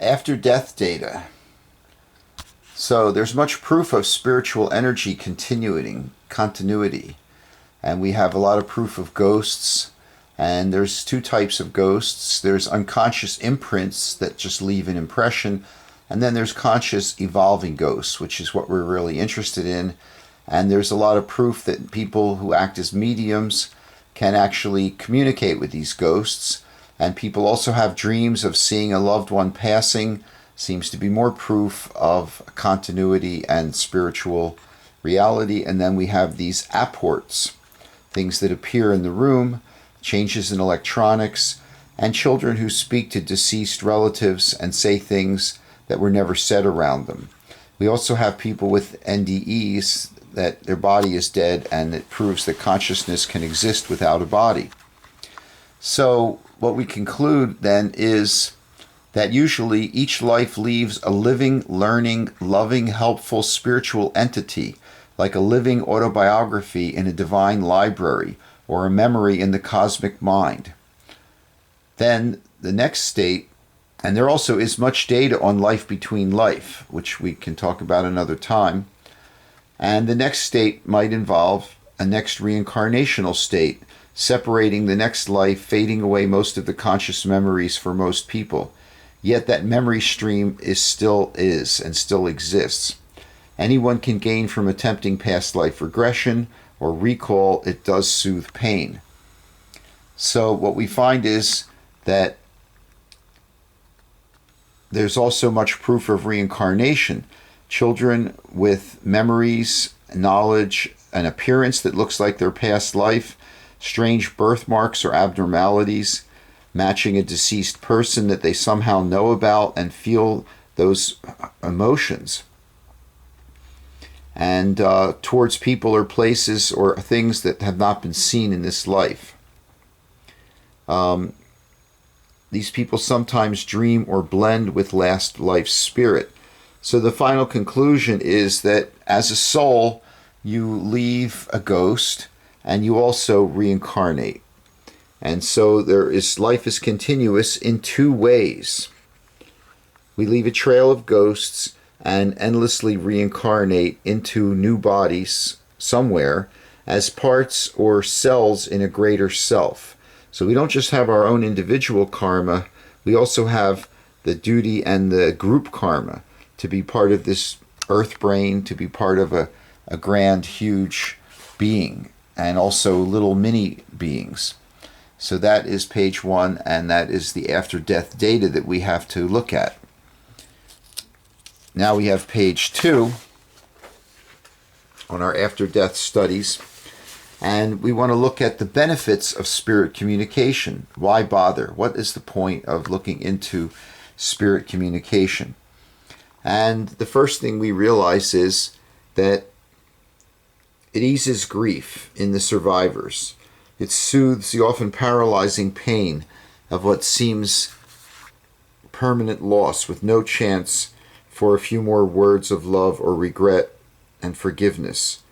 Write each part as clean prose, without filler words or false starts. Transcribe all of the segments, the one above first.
After death data. So there's much proof of spiritual energy continuity. And we have a lot of proof of ghosts. And there's two types of ghosts. There's unconscious imprints that just leave an impression. And then there's conscious evolving ghosts, which is what we're really interested in. And there's a lot of proof that people who act as mediums can actually communicate with these ghosts. And people also have dreams of seeing a loved one passing. Seems to be more proof of continuity and spiritual reality. And then we have these apports, things that appear in the room, changes in electronics, and children who speak to deceased relatives and say things that were never said around them. We also have people with NDEs, that their body is dead, and it proves that consciousness can exist without a body. So what we conclude then is that usually each life leaves a living, learning, loving, helpful spiritual entity, like a living autobiography in a divine library or a memory in the cosmic mind. Then the next state, and there also is much data on life between life, which we can talk about another time. And the next state might involve a next reincarnational state, separating the next life, fading away most of the conscious memories for most people. Yet that memory stream still exists. Anyone can gain from attempting past life regression or recall. It does soothe pain. So what we find is that there's also much proof of reincarnation. Children with memories, knowledge, an appearance that looks like their past life, strange birthmarks or abnormalities, matching a deceased person that they somehow know about and feel those emotions. And towards people or places or things that have not been seen in this life. These people sometimes dream or blend with last life's spirit. So the final conclusion is that as a soul, you leave a ghost and you also reincarnate. And so life is continuous in two ways. We leave a trail of ghosts and endlessly reincarnate into new bodies somewhere as parts or cells in a greater self. So we don't just have our own individual karma, we also have the duty and the group karma to be part of this earth brain, to be part of a grand, huge being, and also little mini beings. So that is page 1, and that is the after-death data that we have to look at. Now we have page 2 on our after-death studies, and we want to look at the benefits of spirit communication. Why bother? What is the point of looking into spirit communication? And the first thing we realize is that it eases grief in the survivors. It soothes the often paralyzing pain of what seems permanent loss with no chance for a few more words of love or regret and forgiveness.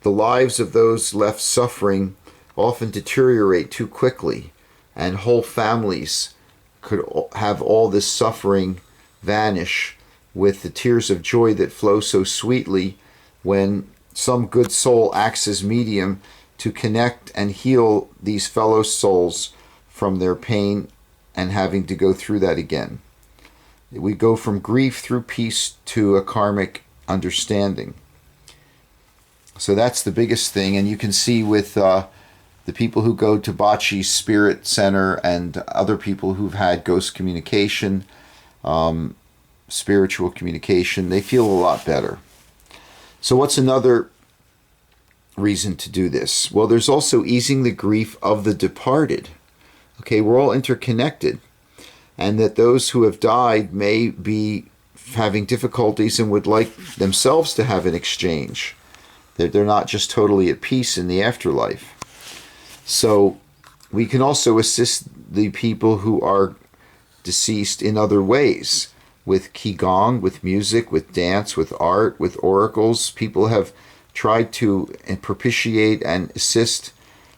The lives of those left suffering often deteriorate too quickly, and whole families could have all this suffering vanish with the tears of joy that flow so sweetly when some good soul acts as medium to connect and heal these fellow souls from their pain and having to go through that again. We go from grief through peace to a karmic understanding. So that's the biggest thing, and you can see with the people who go to Bachi's Spirit Center and other people who've had ghost communication, spiritual communication, they feel a lot better. So what's another reason to do this? Well, there's also easing the grief of the departed. Okay, we're all interconnected, and that those who have died may be having difficulties and would like themselves to have an exchange. That they're not just totally at peace in the afterlife. So we can also assist the people who are deceased in other ways, with qigong, with music, with dance, with art, with oracles. People have tried to propitiate and assist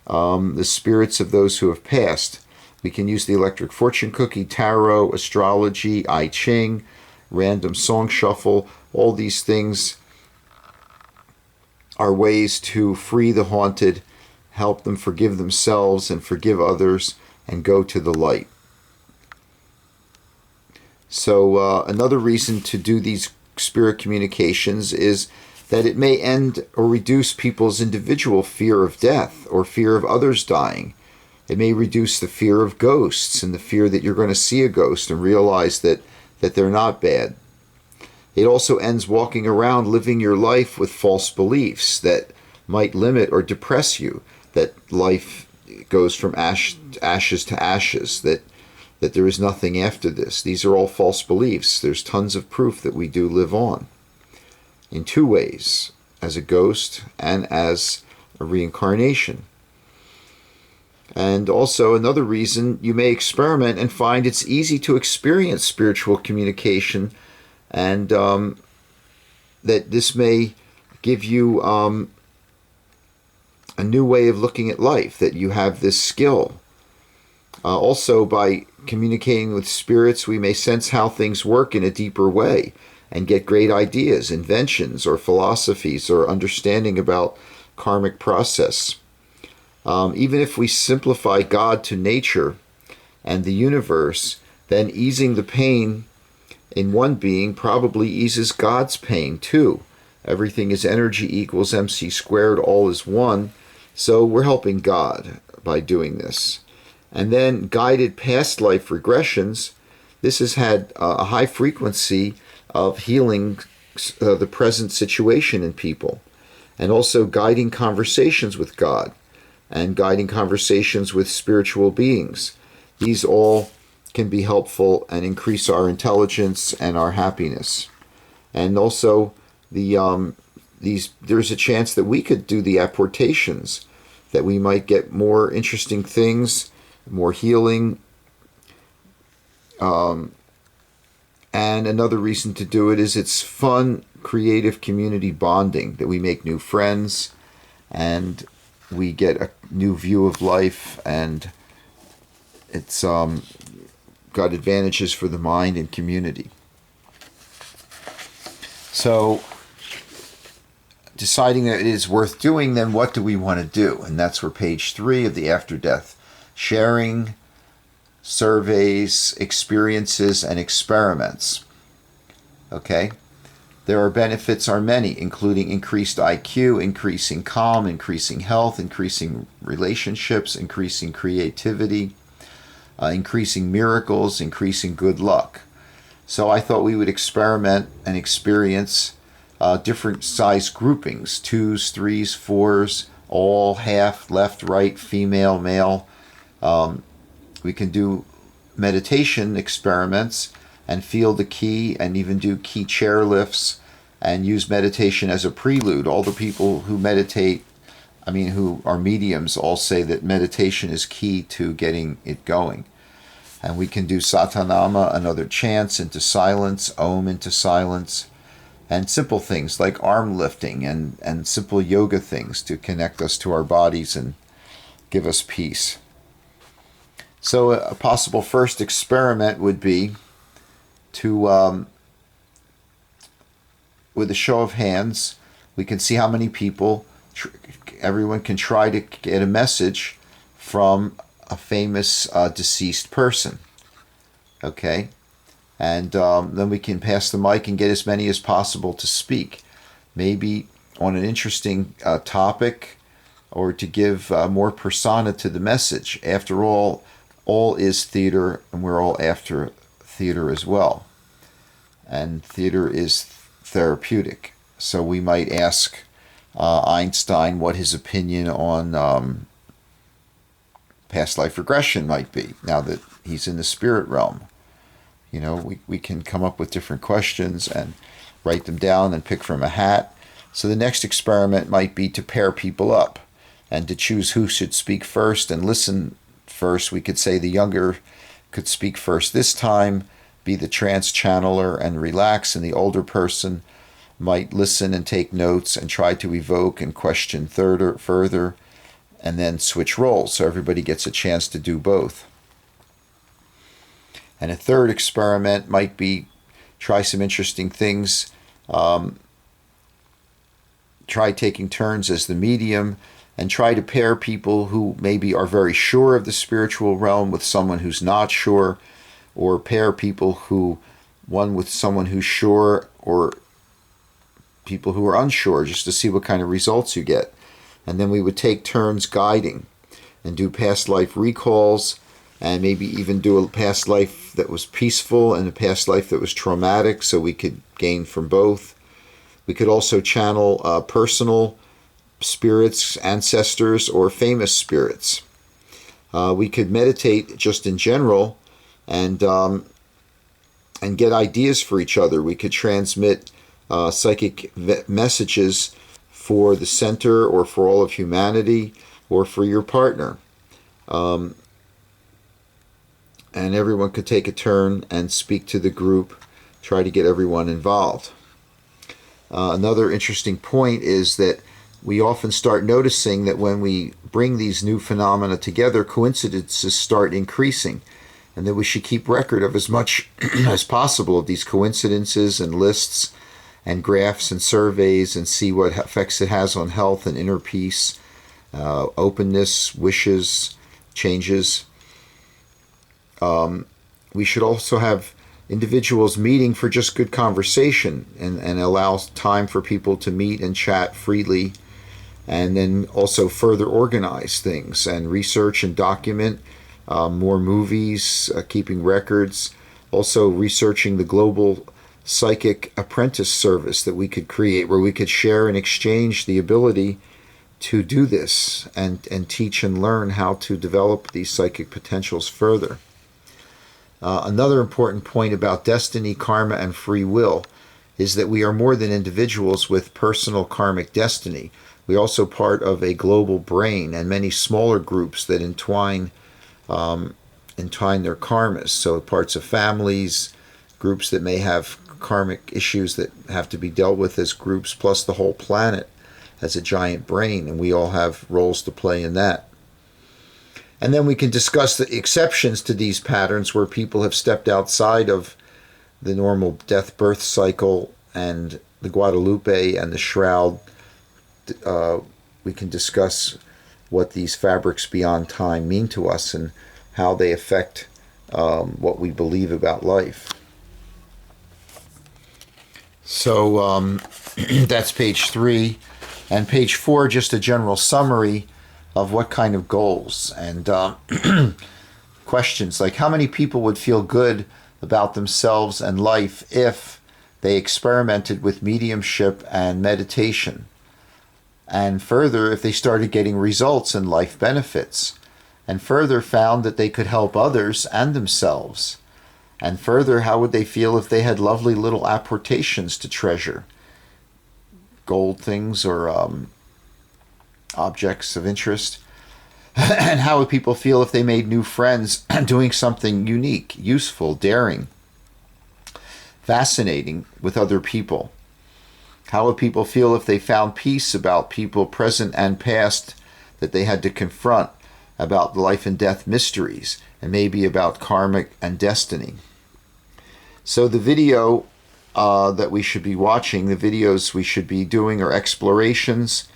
the spirits of those who have passed We can use the electric fortune cookie, tarot, astrology, I Ching, random song shuffle. All these things are ways to free the haunted, help them forgive themselves and forgive others, and go to the light. So another reason to do these spirit communications is that it may end or reduce people's individual fear of death or fear of others dying. It may reduce the fear of ghosts and the fear that you're going to see a ghost and realize that they're not bad. It also ends walking around living your life with false beliefs that might limit or depress you, that life goes from ashes to ashes, that there is nothing after this. These are all false beliefs. There's tons of proof that we do live on in two ways, as a ghost and as a reincarnation. And also another reason, you may experiment and find it's easy to experience spiritual communication, and that this may give you a new way of looking at life, that you have this skill. Also, by communicating with spirits, we may sense how things work in a deeper way and get great ideas, inventions, or philosophies, or understanding about karmic process. Even if we simplify God to nature and the universe, then easing the pain in one being probably eases God's pain too. Everything is energy equals MC squared, all is one. So we're helping God by doing this. And then guided past life regressions. This has had a high frequency of healing the present situation in people. And also guiding conversations with God and guiding conversations with spiritual beings. These all can be helpful and increase our intelligence and our happiness. And also, there's a chance that we could do the apportations, that we might get more interesting things, more healing. And another reason to do it is it's fun, creative community bonding, that we make new friends and we get a new view of life, and it's got advantages for the mind and community. So, deciding that it is worth doing, then what do we want to do? And that's where page 3 of the After Death. Sharing, surveys, experiences, and experiments. Okay? There are benefits are many, including increased IQ, increasing calm, increasing health, increasing relationships, increasing creativity, increasing miracles, increasing good luck. So I thought we would experiment and experience different size groupings, 2s, 3s, 4s, all, half, left, right, female, male. We can do meditation experiments and feel the key, and even do key chair lifts and use meditation as a prelude. All the people who meditate, who are mediums, all say that meditation is key to getting it going. And we can do satanama, another chants into silence, om into silence, and simple things like arm lifting and simple yoga things to connect us to our bodies and give us peace. So a possible first experiment would be to, with a show of hands, we can see how many people, everyone can try to get a message from a famous deceased person. Okay? And then we can pass the mic and get as many as possible to speak. Maybe on an interesting topic, or to give more persona to the message. After all is theater, and we're all after theater as well. And theater is therapeutic. So we might ask Einstein what his opinion on past life regression might be, now that he's in the spirit realm. We can come up with different questions and write them down and pick from a hat. So the next experiment might be to pair people up and to choose who should speak first and listen first. We could say the younger could speak first this time, be the trance channeler and relax, and the older person might listen and take notes and try to evoke and question further, and then switch roles so everybody gets a chance to do both. And a third experiment might be try some interesting things. Try taking turns as the medium, and try to pair people who maybe are very sure of the spiritual realm with someone who's not sure, or pair people one with someone who's sure, or people who are unsure, just to see what kind of results you get. And then we would take turns guiding and do past life recalls, and maybe even do a past life that was peaceful and a past life that was traumatic, so we could gain from both. We could also channel personal spirits, ancestors, or famous spirits. We could meditate just in general and get ideas for each other. We could transmit psychic messages for the center, or for all of humanity, or for your partner. And everyone could take a turn and speak to the group, try to get everyone involved. Another interesting point is that we often start noticing that when we bring these new phenomena together, coincidences start increasing, and that we should keep record of as much as possible of these coincidences and lists and graphs and surveys, and see what effects it has on health and inner peace, openness, wishes, changes. We should also have individuals meeting for just good conversation, and allow time for people to meet and chat freely, and then also further organize things and research and document more movies, keeping records, also researching the global psychic apprentice service that we could create, where we could share and exchange the ability to do this and teach and learn how to develop these psychic potentials further. Another important point about destiny, karma, and free will is that we are more than individuals with personal karmic destiny. We're also part of a global brain and many smaller groups that entwine their karmas. So parts of families, groups that may have karmic issues that have to be dealt with as groups, plus the whole planet as a giant brain, and we all have roles to play in that. And then we can discuss the exceptions to these patterns, where people have stepped outside of the normal death-birth cycle and the Guadalupe and the Shroud. We can discuss what these fabrics beyond time mean to us and how they affect what we believe about life. So that's page 3. And page 4, just a general summary of what kind of goals and questions, like how many people would feel good about themselves and life if they experimented with mediumship and meditation, and further, if they started getting results and life benefits, and further found that they could help others and themselves, and further, how would they feel if they had lovely little apportations to treasure, gold things or objects of interest. And how would people feel if they made new friends doing something unique, useful, daring, fascinating with other people? How would people feel if they found peace about people present and past that they had to confront, about life and death mysteries, and maybe about karmic and destiny? So the video that we should be watching, the videos we should be doing, are explorations,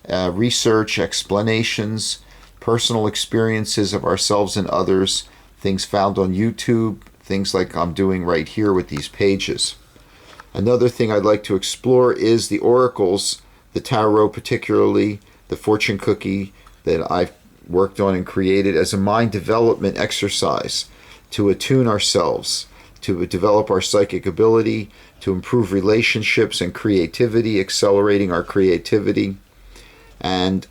research, explanations, personal experiences of ourselves and others, things found on YouTube, things like I'm doing right here with these pages. Another thing I'd like to explore is the oracles, the tarot particularly, the fortune cookie that I've worked on and created as a mind development exercise to attune ourselves, to develop our psychic ability, to improve relationships and creativity, accelerating our creativity, and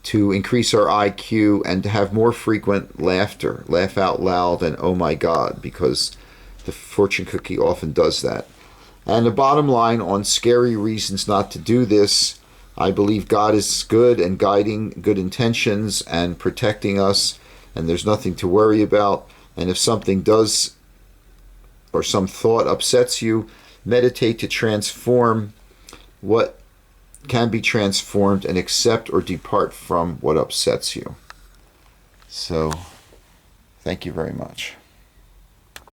to increase our IQ, and to have more frequent laughter, laugh out loud and oh my God, because the fortune cookie often does that. And the bottom line on scary reasons not to do this, I believe God is good and guiding good intentions and protecting us, and there's nothing to worry about. And if something does, or some thought upsets you, meditate to transform what can be transformed and accept or depart from what upsets you. So, thank you very much.